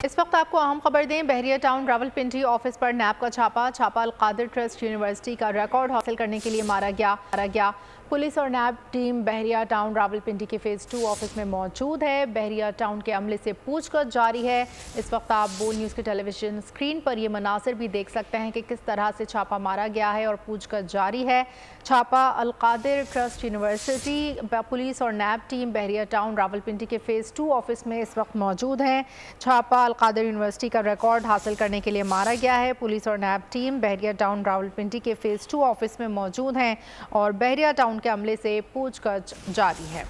इस वक्त आपको अहम खबर दें। बहरिया टाउन रावलपिंडी ऑफिस पर नैब का छापा अलकादिर ट्रस्ट यूनिवर्सिटी का रिकॉर्ड हासिल करने के लिए मारा गया। पुलिस और नैब टीम बहरिया टाउन रावलपिंडी के फेज़ 2 ऑफिस में मौजूद है। बहरिया टाउन के अमले से पूछताछ जारी है। इस वक्त आप बोल न्यूज़ के टेलीविजन स्क्रीन पर ये मनासिर भी देख सकते हैं कि किस तरह से छापा मारा गया है और पूछताछ जारी है। छापा अलकादिर ट्रस्ट यूनिवर्सिटी, पुलिस और नैब टीम बहरिया टाउन रावलपिंडी के फेज़ 2 ऑफिस में इस वक्त मौजूद हैं। छापा अलकादिर यूनिवर्सिटी का रिकॉर्ड हासिल करने के लिए मारा गया है। पुलिस और नैब टीम बहरिया टाउन रावलपिंडी के फेज़ 2 ऑफिस में मौजूद हैं और बहरिया टाउन के अमले से पूछताछ जारी है।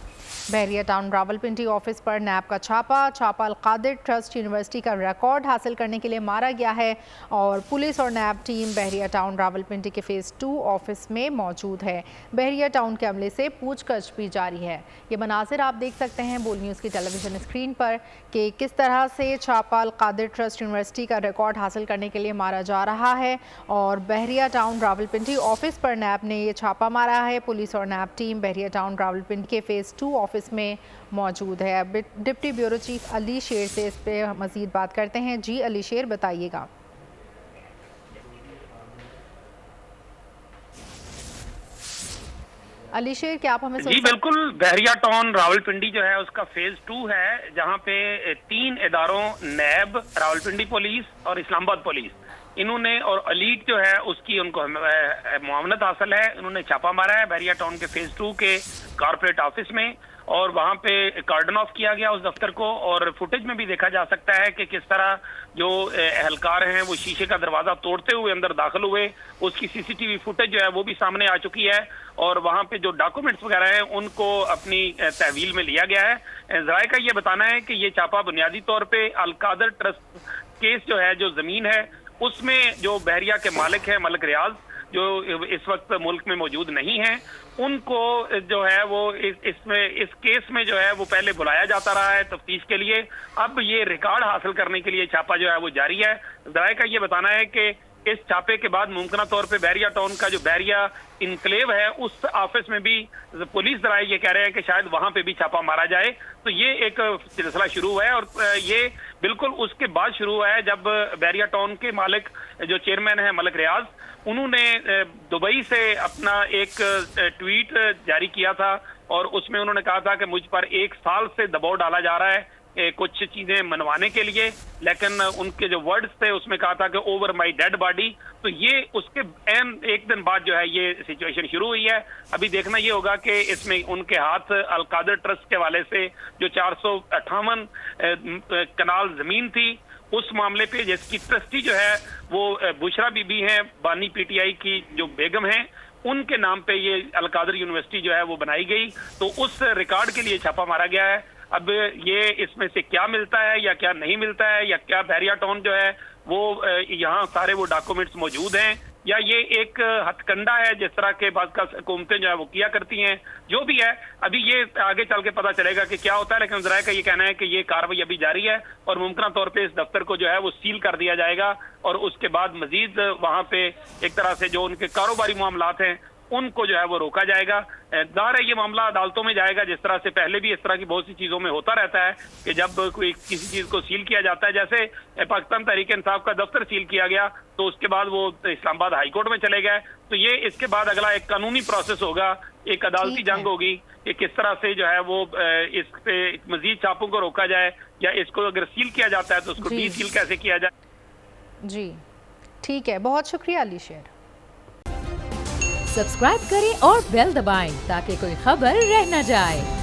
बहरिया टाउन रावलपिंडी ऑफिस पर नैब का छापा अलकादिर ट्रस्ट यूनिवर्सिटी का रिकॉर्ड हासिल करने के लिए मारा गया है और पुलिस और नैब टीम बहरिया टाउन रावलपिंडी के फेज़ 2 ऑफिस में मौजूद है। बहरिया टाउन के अमले से पूछताछ भी जारी है। ये मनासिर आप देख सकते हैं बोल न्यूज़ की टेलीविजन स्क्रीन पर कि किस तरह से छापा अलकादिर ट्रस्ट यूनिवर्सिटी का रिकॉर्ड हासिल करने के लिए मारा जा रहा है और बहरिया टाउन रावलपिंडी ऑफिस पर नैब ने ये छापा मारा है। पुलिस और नैब टीम बहरिया टाउन रावलपिंडी के फेज़ 2 ऑफिस में मौजूद है। अब डिप्टी ब्यूरो चीफ अली शेर से इस पे मजीद बात करते हैं। जी अली शेर, बताइएगा। अली शेर, क्या आप हमें जी बिल्कुल, बहरिया टाउन रावलपिंडी जो है उसका फेज 2 है, जहां पे 3 इदारों नैब, रावलपिंडी पुलिस और इस्लामाबाद पुलिस, इन्होंने और अलीट जो है उसकी उनको मुआवनत हासिल है। इन्होंने छापा मारा है बहरिया टाउन के फेज 2 के कॉर्पोरेट ऑफिस में और वहां पे कार्डन ऑफ किया गया उस दफ्तर को। और फुटेज में भी देखा जा सकता है कि किस तरह जो एहलकार हैं वो शीशे का दरवाजा तोड़ते हुए अंदर दाखिल हुए। उसकी सीसीटीवी फुटेज जो है वो भी सामने आ चुकी है और वहां पे जो डॉक्यूमेंट्स वगैरह हैं उनको अपनी तहवील में लिया गया है। जराए का ये बताना है कि ये छापा बुनियादी तौर पे अलकादिर ट्रस्ट केस जो है, जो जमीन है उसमें जो बहरिया के मालिक है, मलिक रियाज, जो इस वक्त मुल्क में मौजूद नहीं है, उनको जो है वो इस केस में जो है वो पहले बुलाया जाता रहा है तफ्तीश के लिए। अब ये रिकॉर्ड हासिल करने के लिए छापा जो है वो जारी है। जराए का ये बताना है कि इस छापे के बाद मुमकिन तौर पे बहरिया टाउन का जो बहरिया इनक्लेव है उस ऑफिस में भी पुलिस जराए ये कह रहे हैं कि शायद वहां पे भी छापा मारा जाए। तो ये एक सिलसिला शुरू हुआ है और ये बिल्कुल उसके बाद शुरू हुआ है जब बहरिया टाउन के मालिक जो चेयरमैन है मलिक रियाज, उन्होंने दुबई से अपना एक ट्वीट जारी किया था और उसमें उन्होंने कहा था कि मुझ पर 1 साल से दबाव डाला जा रहा है कुछ चीजें मनवाने के लिए, लेकिन उनके जो वर्ड्स थे उसमें कहा था कि ओवर माय डेड बॉडी। तो ये उसके एक दिन बाद जो है ये सिचुएशन शुरू हुई है। अभी देखना ये होगा कि इसमें उनके हाथ अलकादिर ट्रस्ट के वाले से जो 458 कनाल जमीन थी उस मामले पे, जिसकी ट्रस्टी जो है वो बुशरा बीबी हैं, बानी पीटीआई की जो बेगम है, उनके नाम पे ये अलकादिर यूनिवर्सिटी जो है वो बनाई गई। तो उस रिकॉर्ड के लिए छापा मारा गया है। अब ये इसमें से क्या मिलता है या क्या नहीं मिलता है, या क्या बहरिया टाउन जो है वो यहाँ सारे वो डॉक्यूमेंट्स मौजूद हैं, या ये एक हथकंडा है जिस तरह के बाद का हुकूमतें जो है वो किया करती हैं, जो भी है अभी ये आगे चल के पता चलेगा कि क्या होता है। लेकिन जरा का ये कहना है कि ये कार्रवाई अभी जारी है और मुमकिन तौर पे इस दफ्तर को जो है वो सील कर दिया जाएगा और उसके बाद मजीद वहां पे एक तरह से जो उनके कारोबारी मामलात हैं उनको जो है वो रोका जाएगा। जाहिर है ये मामला अदालतों में जाएगा, जिस तरह से पहले भी इस तरह की बहुत सी चीजों में होता रहता है कि जब कोई किसी चीज को सील किया जाता है, जैसे पाकिस्तान तहरीक इंसाफ का दफ्तर सील किया गया तो उसके बाद वो इस्लामाबाद हाईकोर्ट में चले गए। तो ये इसके बाद अगला एक कानूनी प्रोसेस होगा, एक अदालती जंग होगी कि किस तरह से जो है वो इस पे मजीद छापों को रोका जाए, या इसको अगर सील किया जाता है तो उसको डी सील कैसे किया जाए। जी ठीक है, बहुत शुक्रिया अली शेर। सब्सक्राइब करें और बेल दबाएं ताकि कोई खबर रह न जाए।